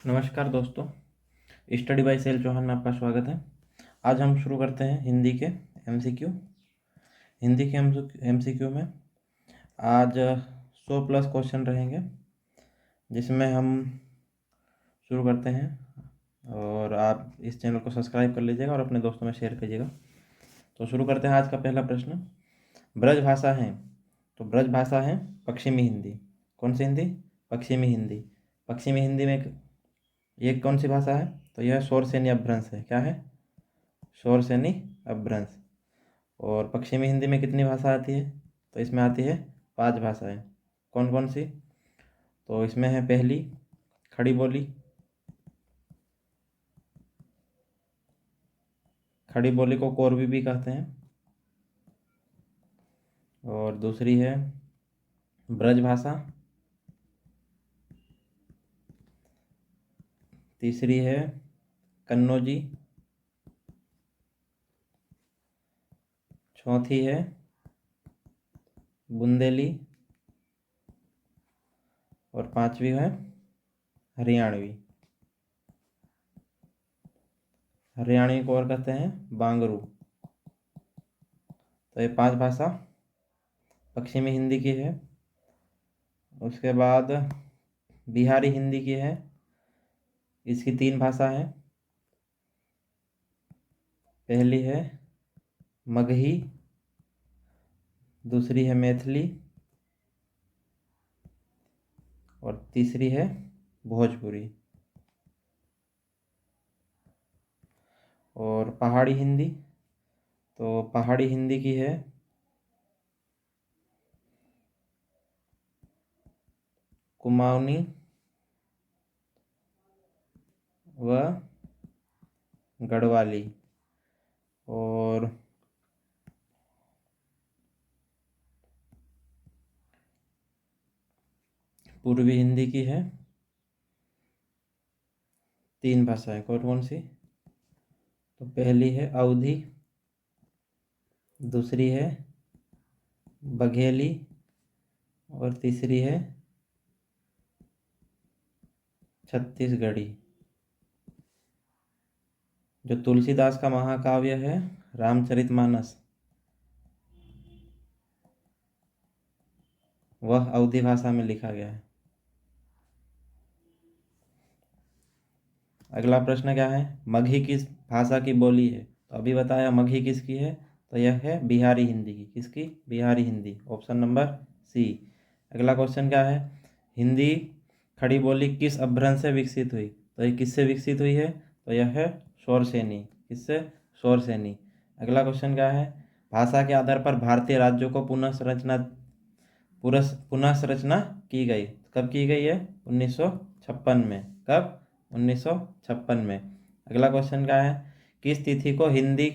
नमस्कार दोस्तों, study bye cell Chauhan में आपका स्वागत है। आज हम शुरू करते हैं हिंदी के एमसीक्यू। हिंदी के एमसीक्यू में आज 100 प्लस क्वेश्चन रहेंगे, जिसमें हम शुरू करते हैं। और आप इस चैनल को सब्सक्राइब कर लीजिएगा और अपने दोस्तों में शेयर कीजिएगा। तो शुरू करते हैं। आज का पहला प्रश्न, ब्रज भाषा है तो ब्रज भाषा है पश्चिमी हिंदी। कौन सी हिंदी? पश्चिमी हिंदी। पश्चिमी हिंदी में ये कौन सी भाषा है? तो यह शौरसेनी अपभ्रंश है। क्या है? शौरसेनी अपभ्रंश। और पश्चिमी हिंदी में कितनी भाषा आती है? तो इसमें आती है 5 भाषाएं। कौन कौन सी? तो इसमें है पहली खड़ी बोली। खड़ी बोली को कोरवी भी कहते हैं। और दूसरी है ब्रज भाषा। तीसरी है कन्नौजी। चौथी है बुंदेली। और 5वीं है हरियाणवी। हरियाणवी को और कहते हैं बांगरू। तो ये 5 भाषा पश्चिमी हिंदी की है। उसके बाद बिहारी हिंदी की है। इसकी 3 भाषा है। पहली है मगही, दूसरी है मैथिली और तीसरी है भोजपुरी। और पहाड़ी हिंदी, तो पहाड़ी हिंदी की है कुमाऊनी व गढ़वाली। और पूर्वी हिंदी की है 3 भाषाएं। कौन कौन सी? तो पहली है अवधी, दूसरी है बघेली और तीसरी है छत्तीसगढ़ी। जो तुलसीदास का महाकाव्य है रामचरितमानस, वह अवधी भाषा में लिखा गया है। अगला प्रश्न क्या है? मगही किस भाषा की बोली है? तो अभी बताया मगही किसकी है, तो यह है बिहारी हिंदी की। किसकी? Bihari Hindi. Option number C. अगला क्वेश्चन क्या है? हिंदी खड़ी बोली किस अपभ्रंश से विकसित हुई? तो ये किससे विकसित हुई है? तो यह है शौरसेनी। किससे? शौरसेनी। अगला क्वेश्चन क्या है? भाषा के आधार पर भारतीय राज्यों को पुनः संरचना की गई। कब की गई है? 1956 में। कब? 1956 में। अगला क्वेश्चन क्या है? किस तिथि को हिंदी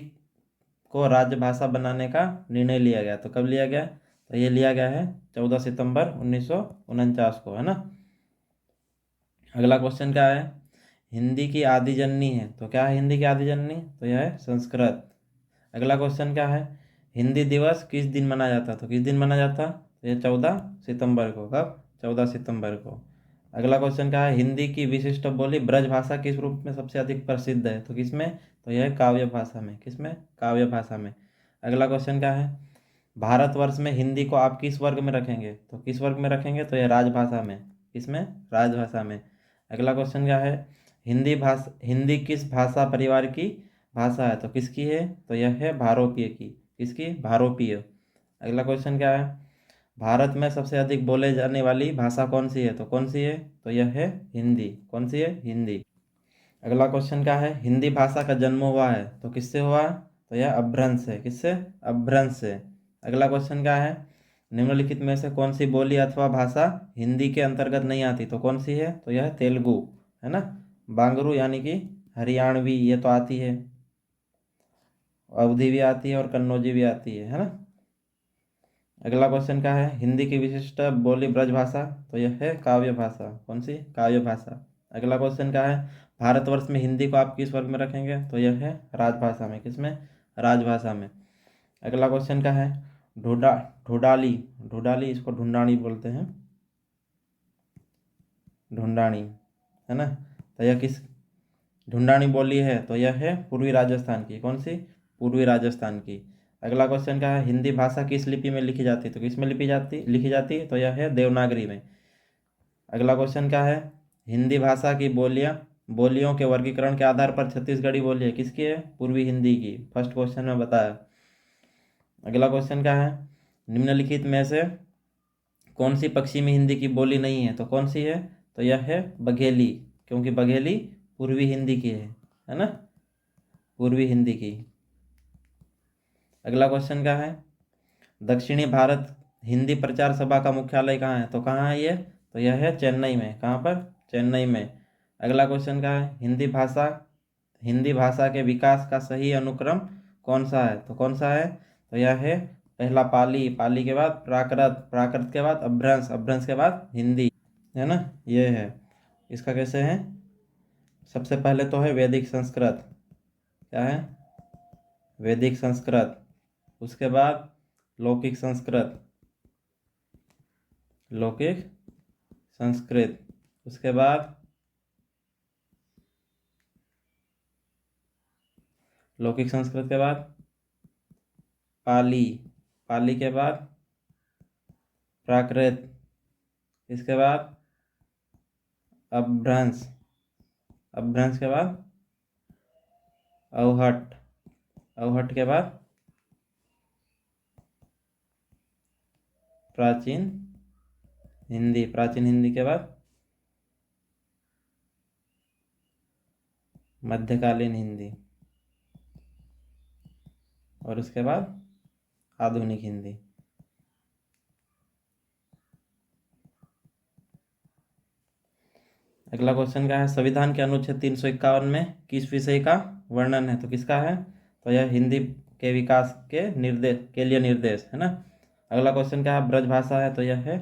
को राजभाषा बनाने का निर्णय लिया गया? तो कब लिया गया? तो ये लिया गया है 14 सितंबर 1949 को, है ना। अगला क्वेश्चन क्या है? हिंदी की आदि जननी है। तो क्या है हिंदी की आदि जननी? तो यह है संस्कृत। अगला क्वेश्चन क्या है? हिंदी दिवस किस दिन मनाया जाता? तो किस दिन मनाया जाता? तो ये 14 सितंबर को। कब? 14 सितंबर को। अगला क्वेश्चन क्या है? हिंदी की विशिष्ट बोली ब्रज भाषा किस रूप में सबसे अधिक प्रसिद्ध है? तो किसमें? तो यह काव्य भाषा में। किसमें? काव्य भाषा में। अगला क्वेश्चन क्या है? भारतवर्ष में हिंदी को आप किस वर्ग में रखेंगे? तो किस वर्ग में रखेंगे? तो यह राजभाषा में। किसमें? राजभाषा में। अगला क्वेश्चन क्या है? हिंदी किस भाषा परिवार की भाषा है? तो किसकी है? तो यह है भारोपीय की। किसकी? भारोपीय। अगला क्वेश्चन क्या है? भारत में सबसे अधिक बोले जाने वाली भाषा कौन सी है? तो कौन सी है? तो यह है हिंदी। कौन सी है? हिंदी। अगला क्वेश्चन क्या है? हिंदी भाषा का जन्म हुआ है तो किससे हुआ? तो यह अपभ्रंश से। किससे? अपभ्रंश से। अगला क्वेश्चन क्या है? निम्नलिखित में से कौन सी बोली अथवा भाषा हिंदी के अंतर्गत नहीं आती? तो कौन सी है? तो यह तेलुगु, है ना। बांगरू यानी कि हरियाणवी ये तो आती है, अवधी भी आती है और कन्नौजी भी आती है ना। अगला क्वेश्चन क्या है? हिंदी की विशिष्ट बोली ब्रज भाषा। तो यह है काव्य भाषा। कौन सी? काव्य भाषा। अगला क्वेश्चन क्या है? भारतवर्ष में हिंदी को आप किस वर्ग में रखेंगे? तो यह है राजभाषा में। किसमें? राजभाषा में। अगला क्वेश्चन क्या है? ढूढ़ा ढूढ़ाली ढूढ़ाली इसको ढूंढानी बोलते हैं, ढूंढानी, है ना। तो यह किस ढूंढानी बोली है? तो यह है पूर्वी राजस्थान की। कौन सी? पूर्वी राजस्थान की। अगला क्वेश्चन क्या है? हिंदी भाषा किस लिपि में लिखी जाती है? तो किस में लिखी जाती है? तो यह है देवनागरी में। अगला क्वेश्चन क्या है? हिंदी भाषा की बोलियों के वर्गीकरण के आधार पर छत्तीसगढ़ी बोली है किसकी है? पूर्वी हिंदी की। फर्स्ट क्वेश्चन में बताया। अगला क्वेश्चन क्या है? निम्नलिखित में से कौन सी पश्चिमी हिंदी की बोली नहीं है? तो कौन सी है? तो यह है बघेली, क्योंकि बघेली पूर्वी हिंदी की है ना, पूर्वी हिंदी की। अगला क्वेश्चन क्या है? दक्षिणी भारत हिंदी प्रचार सभा का मुख्यालय कहाँ है? तो कहाँ है ये? तो यह है चेन्नई में। कहाँ पर? चेन्नई में। अगला क्वेश्चन क्या है? हिंदी भाषा के विकास का सही अनुक्रम कौन सा है? तो कौन सा है? तो यह है पहला पाली, पाली के बाद प्राकृत, प्राकृत के बाद अपभ्रंश, अपभ्रंश के बाद हिंदी, है ना, ये है। इसका कैसे है? सबसे पहले तो है वैदिक संस्कृत। क्या है? वैदिक संस्कृत। उसके बाद लौकिक संस्कृत, लौकिक संस्कृत। उसके बाद लौकिक संस्कृत के बाद पाली, पाली के बाद प्राकृत, इसके बाद अपभ्रंश, अपभ्रंश के बाद अवहट, अवहट के बाद प्राचीन हिंदी, प्राचीन हिंदी के बाद मध्यकालीन हिंदी, और उसके बाद आधुनिक हिंदी। अगला क्वेश्चन क्या है? संविधान के अनुच्छेद 351 में किस विषय का वर्णन है? तो किसका है? तो यह हिंदी के विकास के निर्देश के लिए निर्देश है ना। अगला क्वेश्चन क्या है? ब्रजभाषा है, तो यह है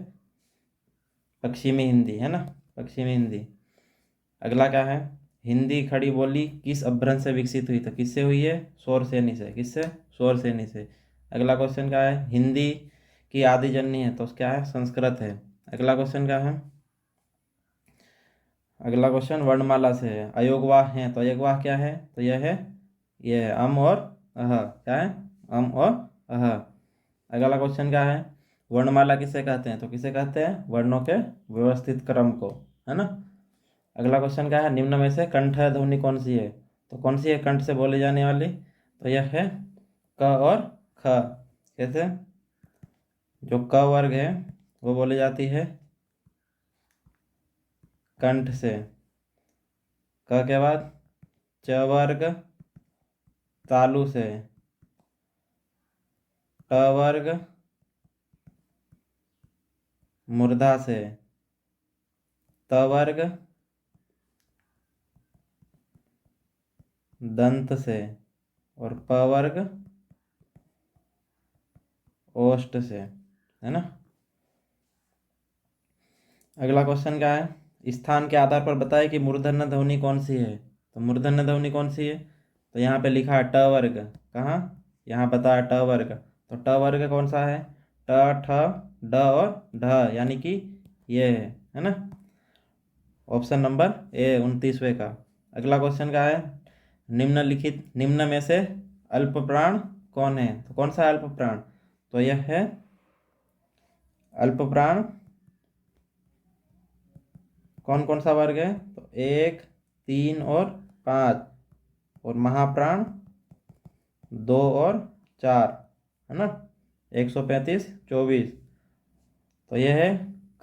पश्चिमी हिंदी, है ना, पश्चिमी हिंदी। अगला क्या है? हिंदी खड़ी बोली किस अपभ्रंश से विकसित हुई? तो किससे हुई है? शौरसेनी से। किससे? शौरसेनी से। अगला क्वेश्चन क्या है? हिंदी की आदि जननी है, तो क्या है? संस्कृत है। अगला क्वेश्चन क्या है? अगला क्वेश्चन वर्णमाला से है। अयोगवाह है, तो अयोगवाह क्या है? तो यह है अम और अह। क्या है? अम और अह। अगला क्वेश्चन क्या है? वर्णमाला किसे कहते हैं? तो किसे कहते हैं? वर्णों के व्यवस्थित क्रम को, है ना। अगला क्वेश्चन क्या है? निम्न में से कंठ ध्वनि कौन सी है? तो कौन सी है कंठ से बोली जाने वाली? तो यह है क और ख। कैसे? जो क वर्ग है वो बोली जाती है कंठ से। क के बाद च वर्ग तालु से। ट वर्ग मूर्धा से। त वर्ग दंत से। और प वर्ग ओष्ठ से, है ना। अगला क्वेश्चन क्या है? स्थान के आधार पर बताए कि मूर्धन्य ध्वनि कौन सी है? तो मूर्धन्य ध्वनि कौन सी है? तो यहाँ पे लिखा है ट वर्ग। कहाँ? यहाँ बताया ट वर्ग। तो ट वर्ग कौन सा है? ट, ठ, ड और ढ, यानी कि ये है ना। ऑप्शन नंबर ए 29वें का। अगला क्वेश्चन क्या है? निम्न में से अल्प प्राण कौन है? तो कौन सा है अल्प प्राण? तो यह है अल्प प्राण कौन कौन सा वर्ग है? तो 1, 3 और 5। और महाप्राण 2 और 4, है ना। 135, 24। तो यह है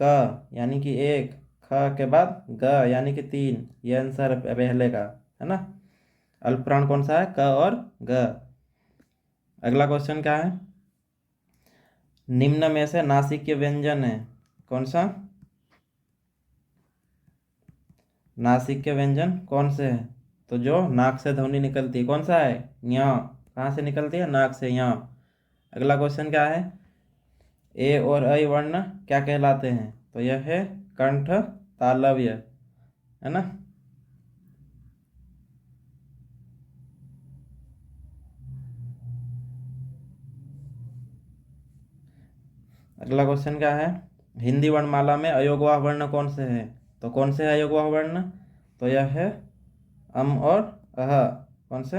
क यानी कि 1, ख के बाद ग यानी कि 3। ये आंसर पहले का, है ना। अल्प प्राण कौन सा है? क और ग। अगला क्वेश्चन क्या है? निम्न में से नासिक्य व्यंजन है कौन सा? नासिक्य व्यंजन कौन से है? तो जो नाक से ध्वनि निकलती है, कौन सा है? ञ। कहाँ से निकलती है? नाक से, ञ। अगला क्वेश्चन क्या है? ए और ऐ वर्ण क्या कहलाते हैं? तो यह है कंठ तालव्य, है ना। अगला क्वेश्चन क्या है? हिंदी वर्णमाला में अयोगवाह वर्ण कौन से है? तो कौन से है अयोगवाह वर्ण? तो यह है अम और अह। कौन से?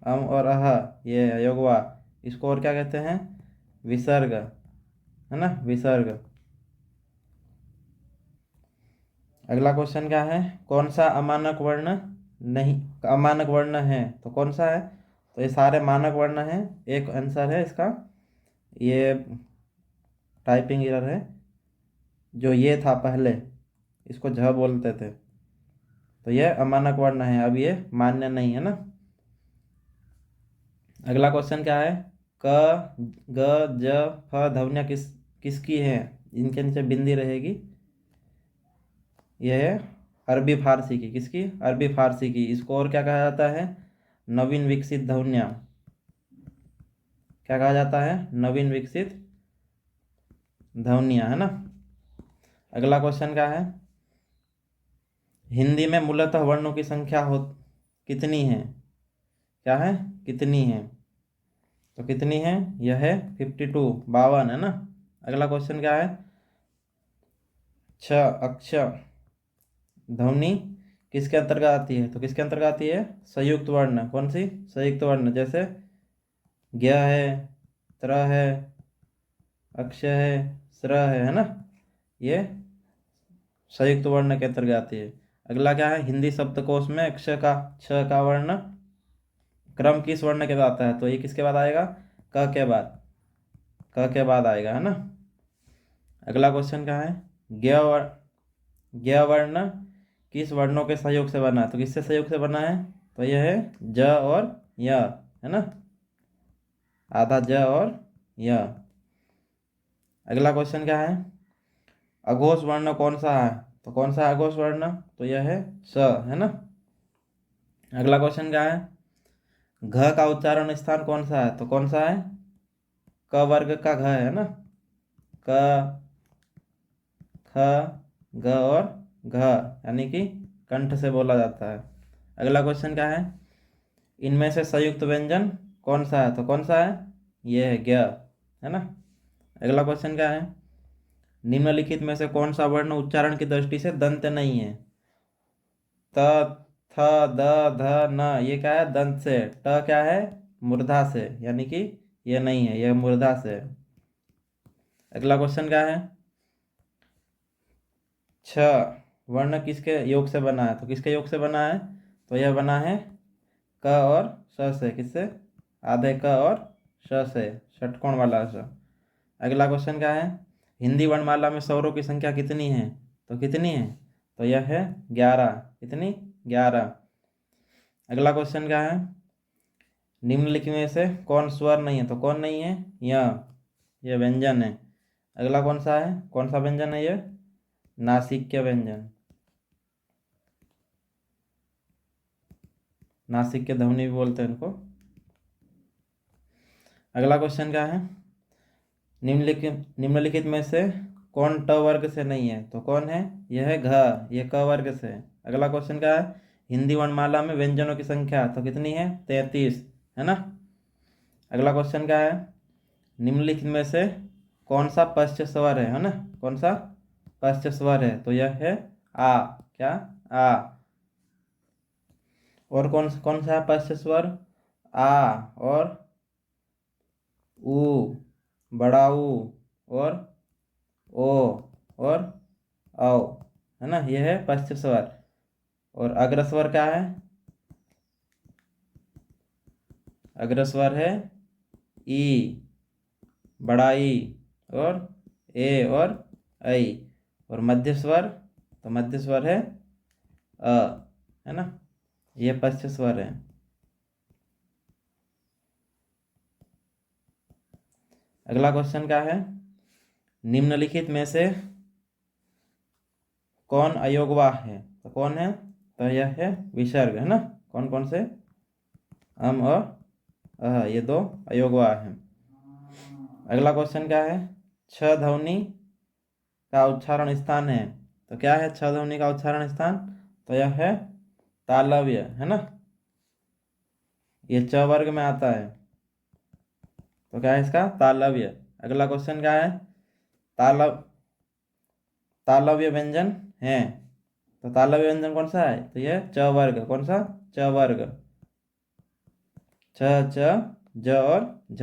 अम और अह, ये अयोगवा। इसको और क्या कहते हैं? विसर्ग, है ना, विसर्ग। अगला क्वेश्चन क्या है? कौन सा अमानक वर्ण नहीं, अमानक वर्ण है तो कौन सा है? तो ये सारे मानक वर्ण हैं। एक आंसर है इसका, ये टाइपिंग एरर है। जो ये था पहले, इसको झ बोलते थे, तो ये अमानक वर्ण है, अब ये मान्य नहीं है ना। अगला क्वेश्चन क्या है? क, ग, ज, फ ध्वनियाँ किसकी हैं? इनके नीचे बिंदी रहेगी। यह है अरबी फारसी की। किसकी? अरबी फारसी की। इसको और क्या कहा जाता है? नवीन विकसित ध्वनियाँ। क्या कहा जाता है? नवीन विकसित ध्वनियाँ, है ना। अगला क्वेश्चन क्या है? हिंदी में मूलतः वर्णों की संख्या कितनी है? क्या है? कितनी है? तो कितनी है? यह है 52, 52, है ना। अगला क्वेश्चन क्या है? छ अक्षर ध्वनि किसके अंतर्गत आती है? तो किसके अंतर्गत आती है? संयुक्त वर्ण। कौन सी? संयुक्त वर्ण। जैसे ज्ञ है, त्र है, अक्ष है, स्र है ना। ये संयुक्त वर्ण के अंतर्गत आती है। अगला क्या है? हिंदी शब्दकोश में अक्ष का, छ का वर्ण क्रम किस वर्ण के बाद आता है? तो ये किसके बाद आएगा? क के बाद। क के बाद आएगा, है ना। अगला क्वेश्चन क्या है? ज्ञ वर्ण किस वर्णों के सहयोग से बना है? तो किससे सहयोग से बना है? तो यह है ज और य, है ना, आधा ज और य। अगला क्वेश्चन क्या है? अघोष वर्ण कौन सा है? तो कौन सा अघोष वर्ण? तो यह है स, है ना। अगला क्वेश्चन क्या है? घ का उच्चारण स्थान कौन सा है? तो कौन सा है? क वर्ग का घ, है ना। क, ख, ग और घ, यानी कि कंठ से बोला जाता है। अगला क्वेश्चन क्या है? इनमें से संयुक्त व्यंजन कौन सा है? तो कौन सा है? ये है ज्ञ, है ना। अगला क्वेश्चन क्या है? निम्नलिखित में से कौन सा वर्ण उच्चारण की दृष्टि से दंत नहीं है? त, थ, द, ध, न, ये क्या है? दंत से। ट क्या है? मूर्धा से, यानी कि ये नहीं है, यह मूर्धा से है। अगला क्वेश्चन क्या है? छ वर्ण किसके योग से बना है? तो किसके योग से बना है? तो यह बना है क और स से। किससे? आधे क और श से, षटकोण वाला स। अगला क्वेश्चन क्या है? हिंदी वर्णमाला में स्वरों की संख्या कितनी है? तो कितनी है? तो यह है 11। कितनी? 11। अगला क्वेश्चन क्या है? निम्नलिखित में से कौन स्वर नहीं है? तो कौन नहीं है? यह व्यंजन है। अगला कौन सा है? कौन सा व्यंजन है यह? नासिक्य व्यंजन। नासिक्य ध्वनि भी बोलते हैं इनको। अगला क्वेश्चन क्या है? निम्नलिखित में से कौन ट वर्ग से नहीं है? तो कौन है? यह है घ, यह क वर्ग से है। अगला क्वेश्चन क्या है? हिंदी वर्णमाला में व्यंजनों की संख्या तो कितनी है? 33, है ना। अगला क्वेश्चन क्या है? निम्नलिखित में से कौन सा पश्च स्वर है ना? कौन सा पश्च स्वर है? तो यह है आ। क्या? आ। और कौन कौन सा है पश्च स्वर? आ और ऊ, बड़ा ऊ और ओ और औ, है ना। यह है पश्च स्वर। और अग्रस्वर क्या है? अग्रस्वर है ई, बड़ा ई और ए और ऐ। और मध्य स्वर, तो मध्य स्वर है अ, है ना। यह पश्च स्वर है। अगला क्वेश्चन क्या है? निम्नलिखित में से कौन अयोगवाह है? तो कौन है? तो यह है विसर्ग, है ना। कौन कौन से? अम और अह, ये दो अयोगवाह हैं। अगला क्वेश्चन क्या है? छ ध्वनि का उच्चारण स्थान है। तो क्या है छ ध्वनि का उच्चारण स्थान? तो यह है तालव्य, है ना। ये च वर्ग में आता है, तो क्या है इसका? तालव्य। अगला क्वेश्चन क्या है? तालव तालव्य व्यंजन है, तो तालव्य व्यंजन कौन सा है? तो यह च वर्ग। कौन सा? च वर्ग। छ, च, ज और झ।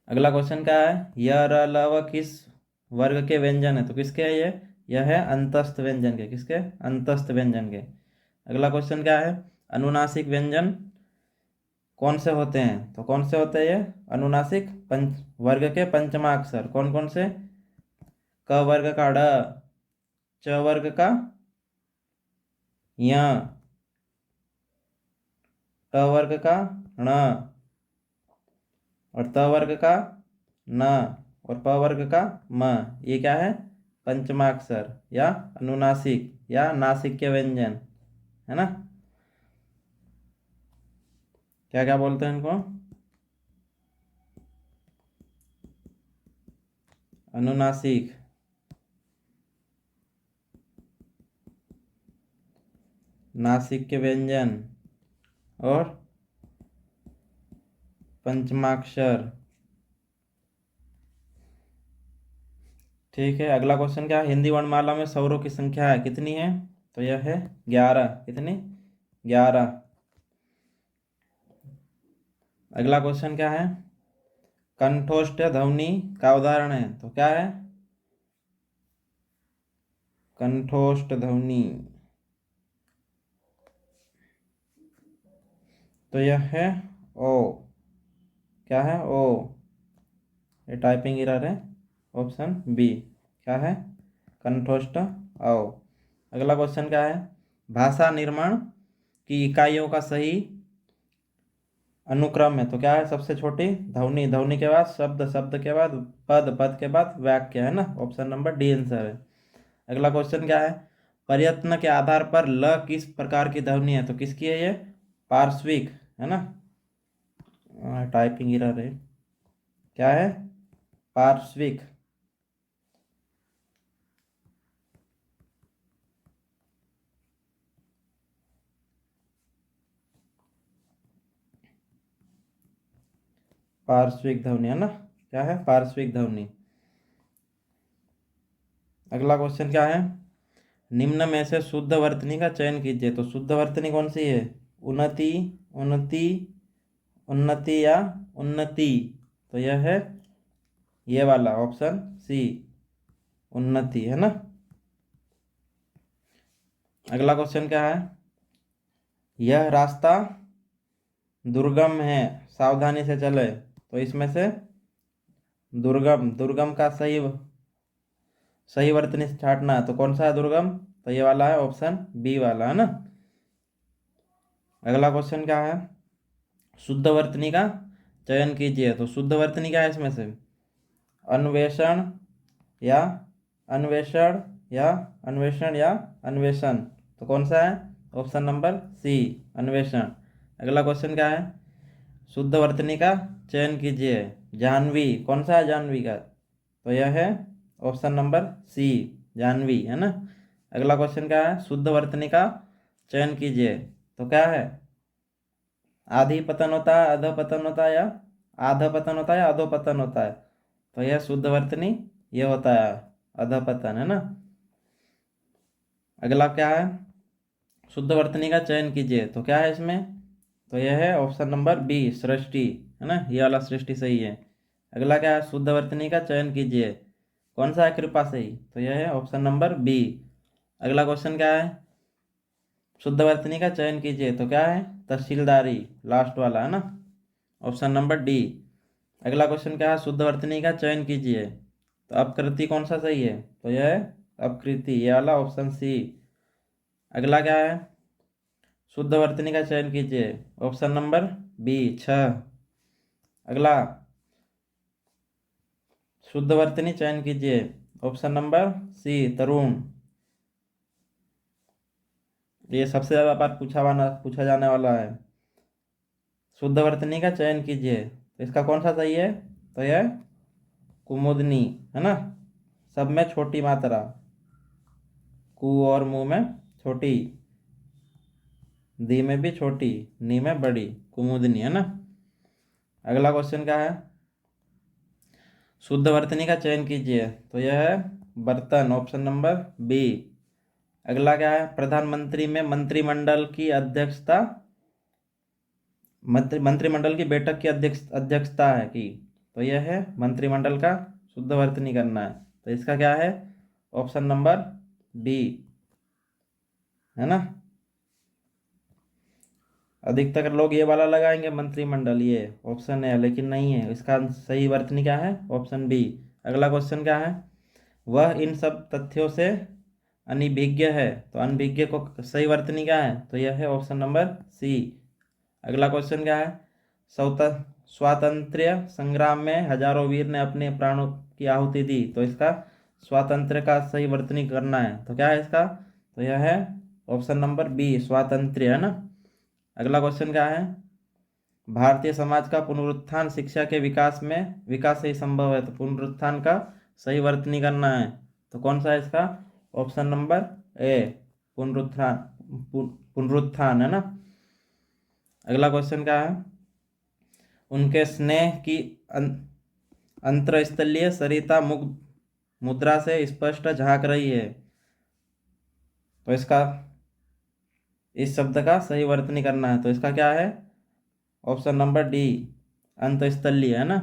अगला क्वेश्चन क्या है? य, र, ल, व किस वर्ग के व्यंजन है? तो किसके है ये? यह है अंतस्थ व्यंजन के। किसके? अंतस्थ व्यंजन के। अगला क्वेश्चन क्या है? अनुनासिक व्यंजन कौन से होते हैं? तो कौन से होते हैं ये अनुनासिक? पंच वर्ग के पंचमाक्षर। कौन कौन से? क वर्ग का ड, च वर्ग का य, ट वर्ग का ण और त वर्ग का न और प वर्ग का म। ये क्या है? पंचमाक्षर या अनुनासिक या नासिक के व्यंजन है ना। क्या क्या बोलते हैं इनको? अनुनासिक, नासिक के व्यंजन और पंचमाक्षर। ठीक है। अगला क्वेश्चन क्या है? हिंदी वर्णमाला में स्वरों की संख्या है कितनी है? तो यह है 11। कितनी? 11। अगला क्वेश्चन क्या है? कंठोष्ठ ध्वनि का उदाहरण है। तो क्या है? कंठोष्ठ ध्वनि। तो यह है ओ। क्या है? ओ। ये टाइपिंग एरर है। ऑप्शन बी क्या है? कंठोष्ठ औ। अगला क्वेश्चन क्या है? भाषा निर्माण की इकाइयों का सही अनुक्रम है। तो क्या है? सबसे छोटी ध्वनि, ध्वनि के बाद शब्द, शब्द के बाद पद, पद के बाद वाक्य है ना। ऑप्शन नंबर डी आंसर है। अगला क्वेश्चन क्या है? प्रयत्न के आधार पर ल किस प्रकार की ध्वनि है? तो किसकी है ये? पार्श्विक है ना। टाइपिंग एरर है। क्या है? पार्श्विक। पार्श्विक ध्वनि है ना। क्या है? पार्श्विक ध्वनि। अगला क्वेश्चन क्या है? निम्न में से शुद्ध वर्तनी का चयन कीजिए। तो शुद्ध वर्तनी कौन सी है? उन्नति, उन्नति, उन्नति या उन्नति। तो यह है ये वाला ऑप्शन सी, उन्नति है ना। अगला क्वेश्चन क्या है? यह रास्ता दुर्गम है, सावधानी से चले। तो इसमें से दुर्गम, दुर्गम का सही सही वर्तनी से छाटना है। तो कौन सा है दुर्गम? तो ये वाला है ऑप्शन बी वाला है ना। अगला क्वेश्चन क्या है? शुद्ध वर्तनी का चयन कीजिए। तो शुद्ध वर्तनी क्या है इसमें से? अन्वेषण या अन्वेषण या अन्वेषण या अन्वेषण। तो कौन सा है? ऑप्शन नंबर सी, अन्वेषण। अगला क्वेश्चन क्या है? शुद्ध वर्तनी का चयन कीजिए। जाह्नवी। कौन सा है जाह्नवी का? तो यह है ऑप्शन नंबर सी, जाह्नवी है ना। अगला क्वेश्चन क्या है? शुद्ध वर्तनी का चयन कीजिए। तो क्या है? आधी पतन होता है, अध पतन होता है या आधा पतन होता है या अधो पतन होता है? तो यह शुद्ध वर्तनी ये होता है अध पतन है ना। अगला क्या है? शुद्ध वर्तनी का चयन कीजिए। तो क्या है इसमें? तो यह है ऑप्शन नंबर बी, सृष्टि है ना। ये वाला सृष्टि सही है। अगला क्या है? शुद्ध वर्तनी का चयन कीजिए। कौन सा है? कृपा सही। तो यह है ऑप्शन नंबर बी। अगला क्वेश्चन क्या है? शुद्ध वर्तनी का चयन कीजिए। तो क्या है? तहसीलदारी, लास्ट वाला है ना। Option number D. अगला क्वेश्चन क्या है? शुद्ध वर्तनी का चयन कीजिए। तो अपकृति कौन सा सही है? तो यह है अपकृति, ये वाला ऑप्शन सी। अगला क्या है? शुद्ध वर्तनी का चयन कीजिए। ऑप्शन नंबर बी, छः। अगला शुद्ध वर्तनी चयन कीजिए। ऑप्शन नंबर सी, तरुण। ये सबसे ज़्यादा बार पूछा जाने वाला है। शुद्ध वर्तनी का चयन कीजिए। तो इसका कौन सा सही है? तो यह कुमुदनी है ना। सब में छोटी मात्रा, कु और मुंह में छोटी, दी में भी छोटी, नी में बड़ी, कुमुदनी है ना। अगला क्वेश्चन क्या है? शुद्ध वर्तनी का चयन कीजिए। तो यह है बर्तन, ऑप्शन नंबर बी। अगला क्या है, प्रधानमंत्री में मंत्रिमंडल की अध्यक्षता, मंत्रिमंडल की बैठक की अध्यक्षता है की, तो यह है मंत्रिमंडल का शुद्ध वर्तनी करना है। तो इसका क्या है, ऑप्शन नंबर बी, है ना। अधिकतर लोग ये वाला लगाएंगे मंत्रिमंडल, ये ऑप्शन है, लेकिन नहीं है। इसका सही वर्तनी क्या है, ऑप्शन बी। अगला क्वेश्चन क्या है, वह इन सब तथ्यों से अनभिज्ञ है, तो अनभिज्ञ को सही वर्तनी क्या है, तो यह है ऑप्शन नंबर सी। अगला क्वेश्चन क्या है, स्वातंत्र्य संग्राम में हजारों वीर ने अपने प्राणों की आहुति दी, तो इसका स्वातंत्र्य का सही वर्तनी करना है, तो क्या है इसका, तो यह है ऑप्शन नंबर बी, स्वातंत्र्य, है ना। अगला क्वेश्चन क्या है, भारतीय समाज का पुनरुत्थान शिक्षा के विकास से ही संभव है, तो पुनरुत्थान का सही वर्तनी करना है, तो कौन सा है इसका, ऑप्शन नंबर ए, पुनरुत्थान, पुनरुत्थान, है ना। अगला क्वेश्चन क्या है, उनके स्नेह की अंतरस्थलीय सरिता मुग्ध मुद्रा से स्पष्ट झांक रही है, तो इसका, इस शब्द का सही वर्तनी करना है, तो इसका क्या है, ऑप्शन नंबर डी, अंतस्थलीय, है ना।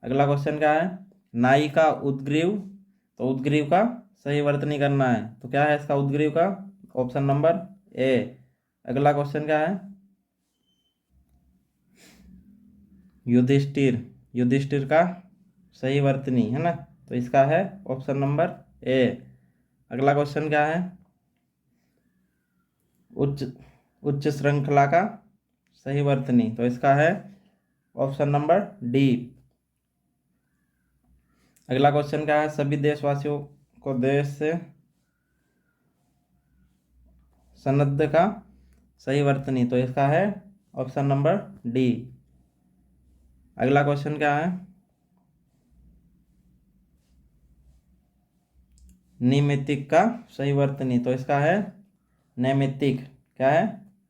अगला क्वेश्चन क्या है, नाई का उद्ग्रीव, तो उद्ग्रीव का सही वर्तनी करना है, तो क्या है इसका उद्ग्रीव का, ऑप्शन नंबर ए। अगला क्वेश्चन क्या है, युधिष्ठिर, युधिष्ठिर का सही वर्तनी, है ना, तो इसका है ऑप्शन नंबर ए। अगला क्वेश्चन क्या है, उच्च उच्च श्रृंखला का सही वर्तनी, तो इसका है ऑप्शन नंबर डी। अगला क्वेश्चन क्या है, सभी देशवासियों को देश से सनद का सही वर्तनी, तो इसका है ऑप्शन नंबर डी। अगला क्वेश्चन क्या है, निमित्तिक का सही वर्तनी, तो इसका है नैमित्तिक, क्या है,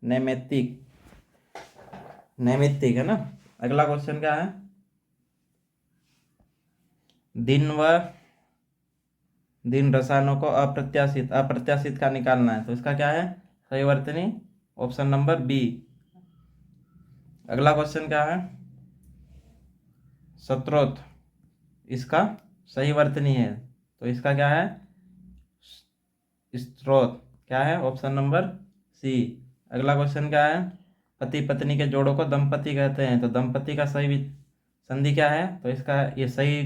नैमित्तिक, नैमित्तिक, है ना। अगला क्वेश्चन क्या है, दिन रसायनों को अप्रत्याशित का निकालना है, तो इसका क्या है सही वर्तनी, ऑप्शन नंबर बी। अगला क्वेश्चन क्या है, स्रोत, इसका सही वर्तनी है, तो इसका क्या है, स्रोत, क्या है, ऑप्शन नंबर सी। अगला क्वेश्चन क्या है, पति पत्नी के जोड़ों को दंपति कहते हैं, तो दंपति का सही संधि क्या है, तो इसका ये सही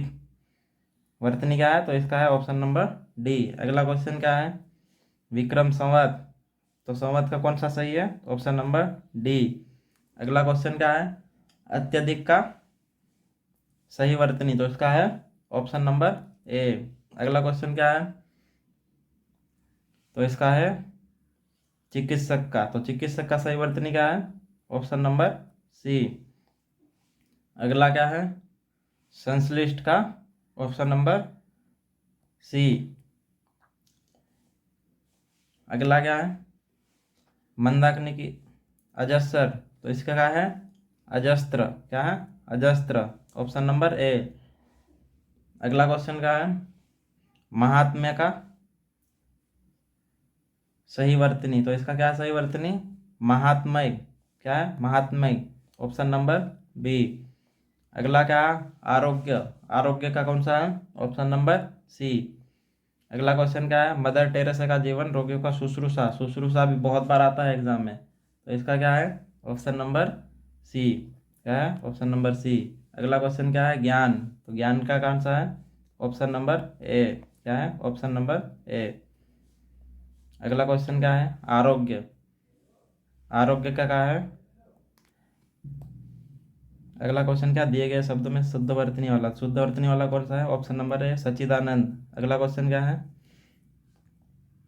वर्तनी क्या है, तो इसका है ऑप्शन नंबर डी। अगला क्वेश्चन क्या है, विक्रम संवत, तो संवत का कौन सा सही है, ऑप्शन नंबर डी। अगला क्वेश्चन क्या है, अत्यधिक का सही वर्तनी, तो इसका है ऑप्शन नंबर ए। अगला क्वेश्चन क्या है, तो इसका है चिकित्सक का, तो चिकित्सक का सही वर्तनी क्या है, ऑप्शन नंबर सी। अगला क्या है, संश्लिष्ट का, ऑप्शन नंबर सी। अगला क्या है, मंदाकिनी की अजस्त्र, तो इसका क्या है, अजस्त्र, क्या है, अजस्त्र, ऑप्शन नंबर ए। अगला क्वेश्चन क्या है, महात्म्य का सही वर्तनी, तो इसका क्या है सही वर्तनी, महात्मय, क्या है, महात्मय, ऑप्शन नंबर बी। अगला क्या है, आरोग्य, आरोग्य का कौन सा है, ऑप्शन नंबर सी। अगला क्वेश्चन क्या है, मदर टेरेसा का जीवन रोगियों का शुश्रूषा, शुश्रूषा भी बहुत बार आता है एग्जाम में, तो इसका क्या है ऑप्शन नंबर सी, क्या है, ऑप्शन नंबर सी। अगला क्वेश्चन क्या है, ज्ञान, तो ज्ञान का कौन सा है, ऑप्शन नंबर ए, क्या है, ऑप्शन नंबर ए। अगला क्वेश्चन क्या है, आरोग्य, आरोग्य का क्या है, अगला क्वेश्चन क्या, दिए गए शब्द में शुद्ध वर्तनी वाला, शुद्ध वर्तनी वाला कौन सा है, ऑप्शन नंबर ए, सच्चिदानंद। अगला क्वेश्चन क्या है,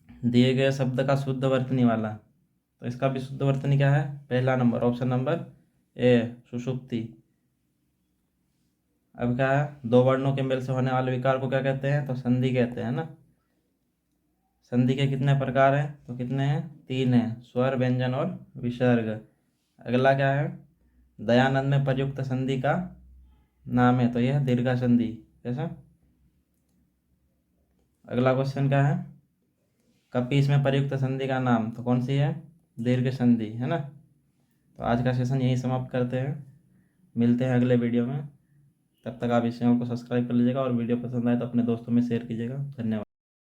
दिए गए शब्द का शुद्ध वर्तनी वाला, तो इसका भी शुद्ध वर्तनी क्या है, पहला नंबर, ऑप्शन नंबर ए, सुषुप्ति। अब क्या है, दो वर्णों के मेल से होने वाले विकार को क्या कहते हैं, तो संधि कहते हैं ना। संधि के कितने प्रकार हैं, तो कितने हैं, तीन हैं, स्वर, व्यंजन और विसर्ग। अगला क्या है, दयानंद में प्रयुक्त संधि का नाम है, तो यह दीर्घा संधि, कैसा। अगला क्वेश्चन क्या है, कपि इसमें प्रयुक्त संधि का नाम, तो कौन सी है? दीर्घ संधि है ना। तो आज का सेशन यहीं समाप्त करते हैं, मिलते हैं अगले वीडियो में। तब तक आप इस चैनल को सब्सक्राइब कर लीजिएगा और वीडियो पसंद आए तो अपने दोस्तों में शेयर कीजिएगा। धन्यवाद।